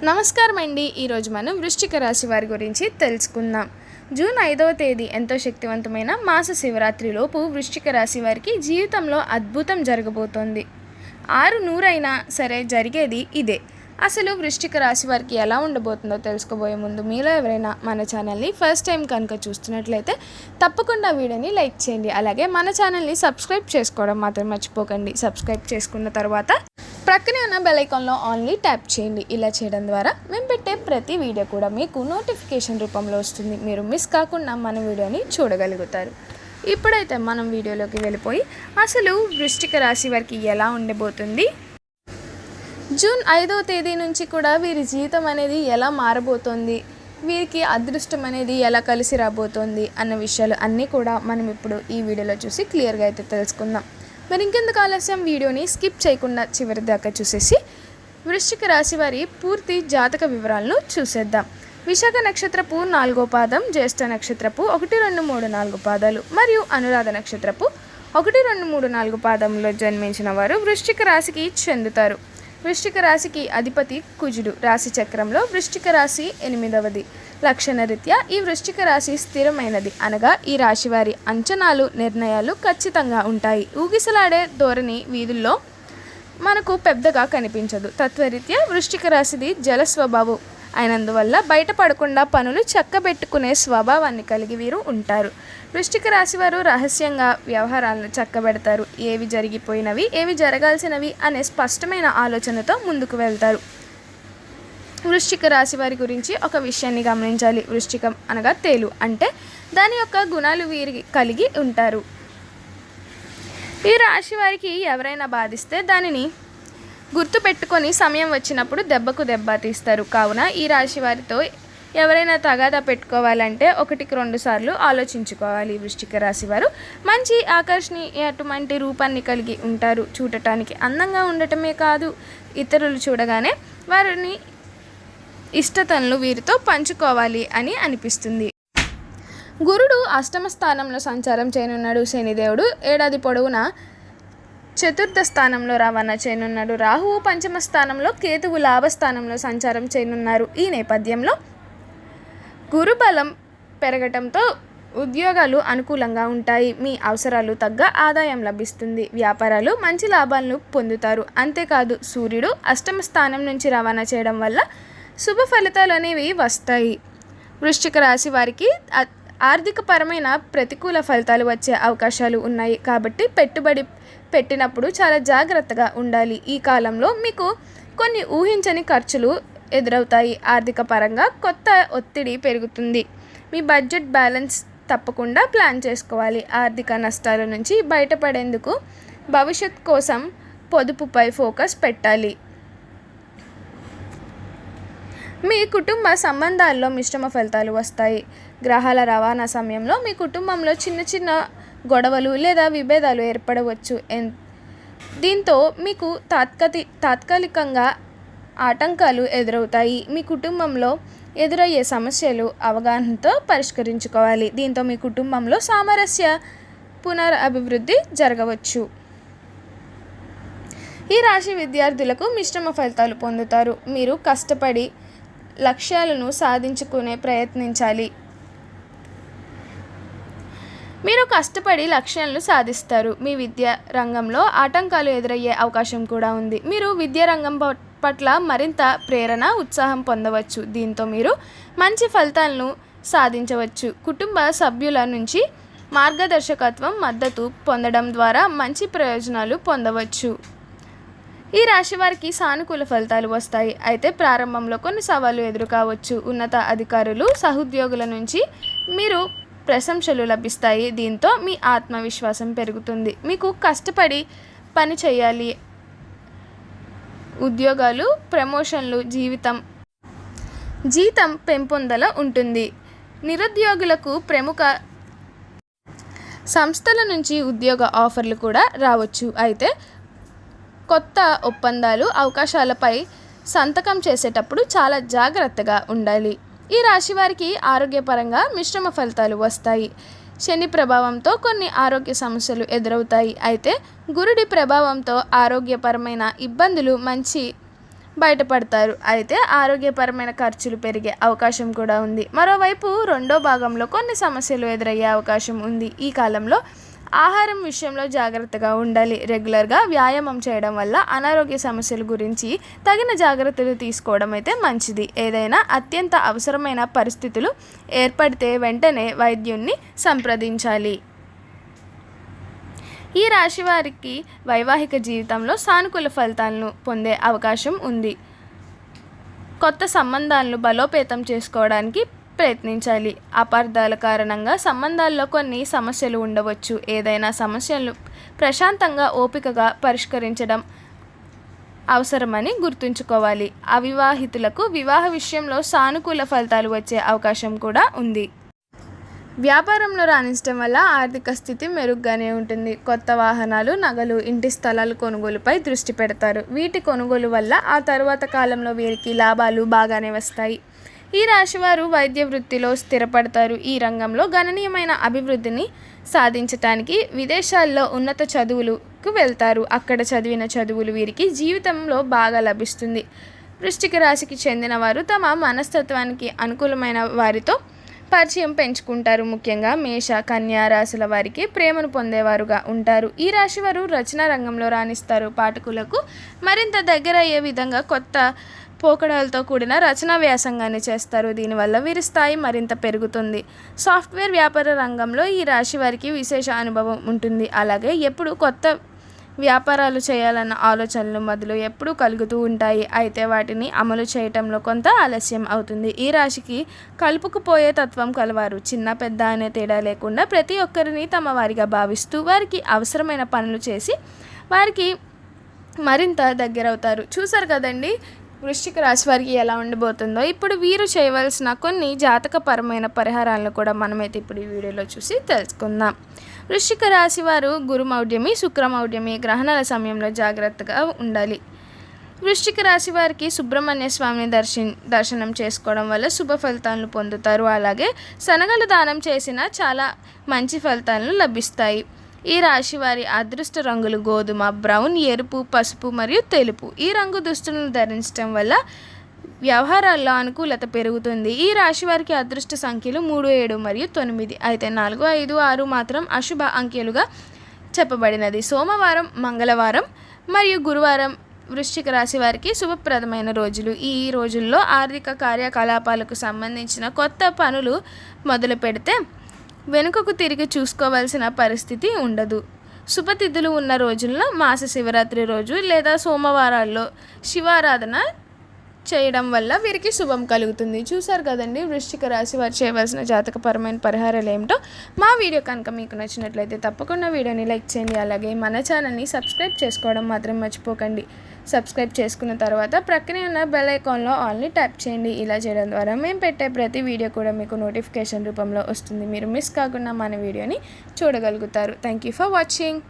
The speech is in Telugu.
నమస్కారం అండి. ఈరోజు మనం వృశ్చిక రాశి వారి గురించి తెలుసుకుందాం. జూన్ 5వ తేదీ ఎంతో శక్తివంతమైన మాస శివరాత్రిలోపు వృశ్చిక రాశి వారికి జీవితంలో అద్భుతం జరగబోతోంది. 600 అయినా సరే జరిగేది ఇదే. అసలు వృశ్చిక రాశి వారికి ఎలా ఉండబోతుందో తెలుసుకోబోయే ముందు మీలో ఎవరైనా మన ఛానల్ని ఫస్ట్ టైం కనుక చూస్తున్నట్లయితే తప్పకుండా వీడియోని లైక్ చేయండి. అలాగే మన ఛానల్ని సబ్స్క్రైబ్ చేసుకోవడం మాత్రం మర్చిపోకండి. సబ్స్క్రైబ్ చేసుకున్న తర్వాత ప్రక్కనే ఉన్న బెల్ ఐకాన్లో ఆన్లీ ట్యాప్ చేయండి. ఇలా చేయడం ద్వారా మేము పెట్టే ప్రతి వీడియో కూడా మీకు నోటిఫికేషన్ రూపంలో వస్తుంది. మీరు మిస్ కాకుండా మన వీడియోని చూడగలుగుతారు. ఇప్పుడైతే మనం వీడియోలోకి వెళ్ళిపోయి అసలు వృశ్చిక రాశి వారికి ఎలా ఉండబోతుంది, జూన్ 5వ తేదీ నుంచి కూడా వీరి జీవితం అనేది ఎలా మారబోతోంది, వీరికి అదృష్టం అనేది ఎలా కలిసి రాబోతోంది అన్న విషయాలు అన్నీ కూడా మనం ఇప్పుడు ఈ వీడియోలో చూసి క్లియర్గా అయితే తెలుసుకుందాం. మరి ఇంకెందుకు ఆలస్యం, వీడియోని స్కిప్ చేయకుండా చివరి దాకా చూసేసి వృశ్చిక రాశి వారి పూర్తి జాతక వివరాలను చూసేద్దాం. విశాఖ నక్షత్రపు 4వ పాదం, జ్యేష్ఠ నక్షత్రపు 1, 2, 3, 4 పాదాలు మరియు అనురాధ నక్షత్రపు 1, 2, 3, 4 పాదంలో జన్మించిన వారు వృశ్చిక రాశికి చెందుతారు. వృశ్చిక రాశికి అధిపతి కుజుడు. రాశి చక్రంలో వృశ్చిక రాశి 8వది. లక్షణ రీత్యా ఈ వృశ్చిక రాశి స్థిరమైనది, అనగా ఈ రాశి వారి అంచనాలు, నిర్ణయాలు ఖచ్చితంగా ఉంటాయి. ఊగిసలాడే ధోరణి వీధుల్లో మనకు పెద్దగా కనిపించదు. తత్వరీత్యా వృశ్చిక రాశిది జల స్వభావం అయినందువల్ల బయటపడకుండా పనులు చక్కబెట్టుకునే స్వభావాన్ని కలిగి వీరు ఉంటారు. వృశ్చిక రాశి వారు రహస్యంగా వ్యవహారాలను చక్కబెడతారు. ఏవి జరిగిపోయినవి, ఏవి జరగాల్సినవి అనే స్పష్టమైన ఆలోచనతో ముందుకు వెళ్తారు. వృశ్చిక రాశి వారి గురించి ఒక విషయాన్ని గమనించాలి. వృశ్చికం అనగా తేలు, అంటే దాని యొక్క గుణాలు వీరి కలిగి ఉంటారు. ఈ రాశి వారికి ఎవరైనా బాధిస్తే దానిని గుర్తు పెట్టుకొని సమయం వచ్చినప్పుడు దెబ్బకు దెబ్బ తీస్తారు. కావున ఈ రాశి వారితో ఎవరైనా తగాదా పెట్టుకోవాలంటే 1-2 సార్లు ఆలోచించుకోవాలి. వృశ్చిక రాశి వారు మంచి ఆకర్షణీయటువంటి రూపాన్ని కలిగి ఉంటారు. చూడటానికి అందంగా ఉండటమే కాదు, ఇతరులు చూడగానే వారిని ఇష్టతలను వీరితో పంచుకోవాలి అని అనిపిస్తుంది. గురుడు అష్టమ స్థానంలో సంచారం చేయనున్నాడు. శనిదేవుడు ఏడాది పొడవునా చతుర్థ స్థానంలో రవాణా చేయనున్నాడు. రాహువు పంచమ స్థానంలో, కేతువు లాభస్థానంలో సంచారం చేయనున్నారు. ఈ నేపథ్యంలో గురుబలం పెరగటంతో ఉద్యోగాలు అనుకూలంగా ఉంటాయి. మీ అవసరాలు తగ్గ ఆదాయం లభిస్తుంది. వ్యాపారాలు మంచి లాభాలను పొందుతారు. అంతేకాదు సూర్యుడు అష్టమ స్థానం నుంచి రవాణా చేయడం వల్ల శుభ ఫలితాలు అనేవి వస్తాయి. వృశ్చిక రాశి వారికి ఆర్థికపరమైన ప్రతికూల ఫలితాలు వచ్చే అవకాశాలు ఉన్నాయి. కాబట్టి పెట్టుబడి పెట్టినప్పుడు చాలా జాగ్రత్తగా ఉండాలి. ఈ కాలంలో మీకు కొన్ని ఊహించని ఖర్చులు ఎదురవుతాయి. ఆర్థిక పరంగా కొత్త ఒత్తిడి పెరుగుతుంది. మీ బడ్జెట్ బ్యాలెన్స్ తప్పకుండా ప్లాన్ చేసుకోవాలి. ఆర్థిక నష్టాల నుంచి బయటపడేందుకు భవిష్యత్ కోసం పొదుపుపై ఫోకస్ పెట్టాలి. మీ కుటుంబ సంబంధాల్లో మిశ్రమ ఫలితాలు వస్తాయి. గ్రహాల రవాణా సమయంలో మీ కుటుంబంలో చిన్న చిన్న గొడవలు లేదా విభేదాలు ఏర్పడవచ్చు. దీంతో మీకు తాత్కాలికంగా ఆటంకాలు ఎదురవుతాయి. మీ కుటుంబంలో ఎదురయ్యే సమస్యలు అవగాహనతో పరిష్కరించుకోవాలి. దీంతో మీ కుటుంబంలో సామరస్య పునరభివృద్ధి జరగవచ్చు. ఈ రాశి విద్యార్థులకు మిశ్రమ ఫలితాలు పొందుతారు. మీరు కష్టపడి లక్ష్యాలను సాధించుకునే ప్రయత్నించాలి. మీరు కష్టపడి లక్ష్యాలను సాధిస్తారు. మీ విద్యా రంగంలో ఆటంకాలు ఎదురయ్యే అవకాశం కూడా ఉంది. మీరు విద్యా రంగం పట్ల మరింత ప్రేరణ, ఉత్సాహం పొందవచ్చు. దీంతో మీరు మంచి ఫలితాలను సాధించవచ్చు. కుటుంబ సభ్యుల నుంచి మార్గదర్శకత్వం, మద్దతు పొందడం ద్వారా మంచి ప్రయోజనాలు పొందవచ్చు. ఈ రాశి వారికి సానుకూల ఫలితాలు వస్తాయి. అయితే ప్రారంభంలో కొన్ని సవాళ్లు ఎదురుకావచ్చు. ఉన్నత అధికారులు, సహోద్యోగుల నుంచి మీరు ప్రశంసలు లభిస్తాయి. దీంతో మీ ఆత్మవిశ్వాసం పెరుగుతుంది. మీకు కష్టపడి పని చేయాలి. ఉద్యోగాలు, ప్రమోషన్లు, జీతం పెంపొందల ఉంటుంది. నిరుద్యోగులకు ప్రముఖ సంస్థల నుంచి ఉద్యోగ ఆఫర్లు కూడా రావచ్చు. అయితే కొత్త ఒప్పందాలు, అవకాశాలపై సంతకం చేసేటప్పుడు చాలా జాగ్రత్తగా ఉండాలి. ఈ రాశి వారికి ఆరోగ్యపరంగా మిశ్రమ ఫలితాలు వస్తాయి. శని ప్రభావంతో కొన్ని ఆరోగ్య సమస్యలు ఎదురవుతాయి. అయితే గురుడి ప్రభావంతో ఆరోగ్యపరమైన ఇబ్బందులు మంచి బయటపడతారు. అయితే ఆరోగ్యపరమైన ఖర్చులు పెరిగే అవకాశం కూడా ఉంది. మరోవైపు రెండో భాగంలో కొన్ని సమస్యలు ఎదురయ్యే అవకాశం ఉంది. ఈ కాలంలో ఆహారం విషయంలో జాగ్రత్తగా ఉండాలి. రెగ్యులర్గా వ్యాయామం చేయడం వల్ల అనారోగ్య సమస్యల గురించి తగిన జాగ్రత్తలు తీసుకోవడం అయితే మంచిది. ఏదైనా అత్యంత అవసరమైన పరిస్థితులు ఏర్పడితే వెంటనే వైద్యున్ని సంప్రదించాలి. ఈ రాశి వారికి వైవాహిక జీవితంలో సానుకూల ఫలితాలను పొందే అవకాశం ఉంది. కొత్త సంబంధాలను బలోపేతం చేసుకోవడానికి ప్రయత్నించాలి. అపార్థాల కారణంగా సంబంధాల్లో కొన్ని సమస్యలు ఉండవచ్చు. ఏదైనా సమస్యలు ప్రశాంతంగా ఓపికగా పరిష్కరించడం అవసరమని గుర్తుంచుకోవాలి. అవివాహితులకు వివాహ విషయంలో సానుకూల ఫలితాలు వచ్చే అవకాశం కూడా ఉంది. వ్యాపారంలో రాణించడం వల్ల ఆర్థిక స్థితి మెరుగ్గానే ఉంటుంది. కొత్త వాహనాలు, నగలు, ఇంటి స్థలాలు కొనుగోలుపై దృష్టి పెడతారు. వీటి కొనుగోలు వల్ల ఆ తరువాత కాలంలో వీరికి లాభాలు బాగానే వస్తాయి. ఈ రాశివారు వైద్య వృత్తిలో స్థిరపడతారు. ఈ రంగంలో గణనీయమైన అభివృద్ధిని సాధించటానికి విదేశాల్లో ఉన్నత చదువులకు వెళ్తారు. అక్కడ చదివిన చదువులు వీరికి జీవితంలో బాగా లభిస్తుంది. వృశ్చిక రాశికి చెందిన వారు తమ మనస్తత్వానికి అనుకూలమైన వారితో పరిచయం పెంచుకుంటారు. ముఖ్యంగా మేష, కన్యా రాశుల వారికి ప్రేమను పొందేవారుగా ఉంటారు. ఈ రాశి వారు రచనా రంగంలో రాణిస్తారు. పాఠకులకు మరింత దగ్గర అయ్యే విధంగా కొత్త పోకడాలతో కూడిన రచనా వ్యాసంగాన్ని చేస్తారు. దీనివల్ల వీరి స్థాయి మరింత పెరుగుతుంది. సాఫ్ట్వేర్ వ్యాపార రంగంలో ఈ రాశి వారికి విశేష అనుభవం ఉంటుంది. అలాగే ఎప్పుడు కొత్త వ్యాపారాలు చేయాలన్న ఆలోచనలు మొదలు ఎప్పుడూ కలుగుతూ ఉంటాయి. అయితే వాటిని అమలు చేయటంలో కొంత ఆలస్యం అవుతుంది. ఈ రాశికి కలుపుకుపోయే తత్వం కలవారు. చిన్న పెద్ద అనే తేడా లేకుండా ప్రతి ఒక్కరిని తమ వారిగా భావిస్తూ వారికి అవసరమైన పనులు చేసి వారికి మరింత దగ్గరవుతారు. చూసారు కదండి వృశ్చిక రాశి వారికి ఎలా ఉండబోతుందో. ఇప్పుడు వీరు చేయవలసిన కొన్ని జాతకపరమైన పరిహారాలను కూడా మనమైతే ఇప్పుడు ఈ వీడియోలో చూసి తెలుసుకుందాం. వృశ్చిక రాశి వారు గురుమౌఢ్యమి, శుక్రమౌఢ్యమి గ్రహణాల సమయంలో జాగ్రత్తగా ఉండాలి. వృశ్చిక రాశి వారికి సుబ్రహ్మణ్య స్వామిని దర్శనం చేసుకోవడం వల్ల శుభ ఫలితాలను పొందుతారు. అలాగే శనగలు దానం చేసిన చాలా మంచి ఫలితాలను లభిస్తాయి. ఈ రాశి వారి అదృష్ట రంగులు గోధుమ, బ్రౌన్, ఎరుపు, పసుపు మరియు తెలుపు. ఈ రంగు దుస్తులను ధరించడం వల్ల వ్యవహారాల్లో అనుకూలత పెరుగుతుంది. ఈ రాశి వారికి అదృష్ట సంఖ్యలు 3, 7 మరియు 9. అయితే 4, 5, 6 మాత్రం అశుభ అంకెలుగా చెప్పబడినది. సోమవారం, మంగళవారం మరియు గురువారం వృశ్చిక రాశి వారికి శుభప్రదమైన రోజులు. ఈ రోజుల్లో ఆర్థిక కార్యకలాపాలకు సంబంధించిన కొత్త పనులు మొదలు పెడితే వెనుకకు తిరిగి చూసుకోవాల్సిన పరిస్థితి ఉండదు. శుభతిథులు ఉన్న రోజుల్లో మాస శివరాత్రి రోజు లేదా సోమవారాల్లో శివారాధన చేయడం వల్ల వీరికి శుభం కలుగుతుంది. చూసారు కదండి వృశ్చిక రాశి వారు చేయవలసిన జాతకపరమైన పరిహారాలు ఏమిటో. మా వీడియో కనుక మీకు నచ్చినట్లయితే తప్పకుండా వీడియోని లైక్ చేయండి. అలాగే మన ఛానల్ని సబ్స్క్రైబ్ చేసుకోవడం మాత్రం మర్చిపోకండి. సబ్స్క్రైబ్ చేసుకున్న తర్వాత ప్రక్కనే ఉన్న బెల్ ఐకాన్లో ఆల్ని ట్యాప్ చేయండి. ఇలా చేయడం ద్వారా మేము పెట్టే ప్రతి వీడియో కూడా మీకు నోటిఫికేషన్ రూపంలో వస్తుంది. మీరు మిస్ కాకుండా మన వీడియోని చూడగలుగుతారు. Thank you for watching.